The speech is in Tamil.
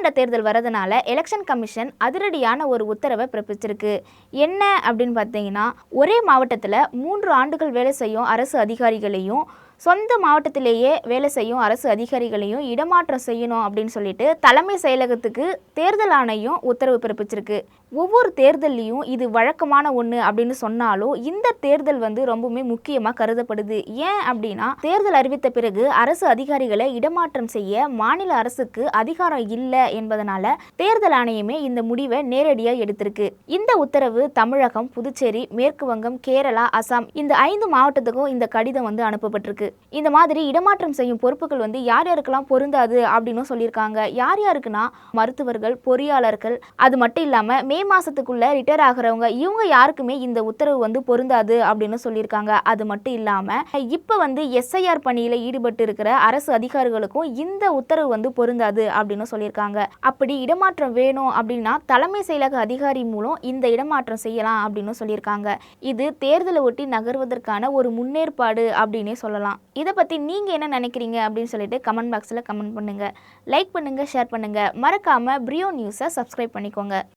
சட்டமன்ற தேர்தல் வரதுனால எலெக்ஷன் கமிஷன் அதிரடியான ஒரு உத்தரவை பிறப்பிச்சிருக்கு. என்ன அப்படின்னு பார்த்தீங்கன்னா, ஒரே மாவட்டத்தில் 3 ஆண்டுகள் வேலை செய்யும் அரசு அதிகாரிகளையும் சொந்த மாவட்டத்திலேயே வேலை செய்யும் அரசு அதிகாரிகளையும் இடமாற்றம் செய்யணும் அப்படின்னு சொல்லிட்டு தலைமை செயலகத்துக்கு தேர்தல் ஆணையம் உத்தரவு பிறப்பிச்சிருக்கு. ஒவ்வொரு தேர்தல்லையும் இது வழக்கமான ஒன்று அப்படின்னு சொன்னாலும் இந்த தேர்தல் ரொம்பவுமே முக்கியமாக கருதப்படுது. ஏன் அப்படின்னா, தேர்தல் அறிவித்த பிறகு அரசு அதிகாரிகளை இடமாற்றம் செய்ய மாநில அரசுக்கு அதிகாரம் இல்லை என்பதனால தேர்தல் ஆணையமே இந்த முடிவை நேரடியாக எடுத்திருக்கு. இந்த உத்தரவு தமிழகம், புதுச்சேரி, மேற்கு வங்கம், கேரளா, அசாம் இந்த 5 மாவட்டத்துக்கும் இந்த கடிதம் அனுப்பப்பட்டிருக்கு. இந்த மாதிரி இடமாற்றம் செய்யும் பொறுப்புகள் யார் யாருக்கெல்லாம் பொருந்தாது அப்படின்னு சொல்லியிருக்காங்க. யார் யாருக்குன்னா, மருத்துவர்கள், பொறியாளர்கள், அது மட்டும் இல்லாமல் மே மாசத்துக்குள்ள ரிட்டையர் ஆகிறவங்க, இவங்க யாருக்குமே இந்த உத்தரவு பொருந்தாது அப்படின்னு சொல்லியிருக்காங்க. அது மட்டும் இல்லாமல் இப்போ எஸ்ஐஆர் பணியில் ஈடுபட்டு இருக்கிற அரசு அதிகாரிகளுக்கும் இந்த உத்தரவு பொருந்தாது அப்படின்னு சொல்லியிருக்காங்க. அப்படி இடமாற்றம் வேணும் அப்படின்னா தலைமை செயலக அதிகாரி மூலம் இந்த இடமாற்றம் செய்யலாம் அப்படின்னு சொல்லியிருக்காங்க. இது தேர்தலை ஒட்டி நகர்வதற்கான ஒரு முன்னேற்பாடு அப்படின்னே சொல்லலாம். இதை பற்றி நீங்கள் என்ன நினைக்கிறீங்க அப்படின்னு சொல்லிட்டு கமெண்ட் பாக்ஸில் கமெண்ட் பண்ணுங்கள். லைக் பண்ணுங்கள், ஷேர் பண்ணுங்கள். மறக்காமல் பிரியோ நியூஸை சப்ஸ்கிரைப் பண்ணிக்கோங்க.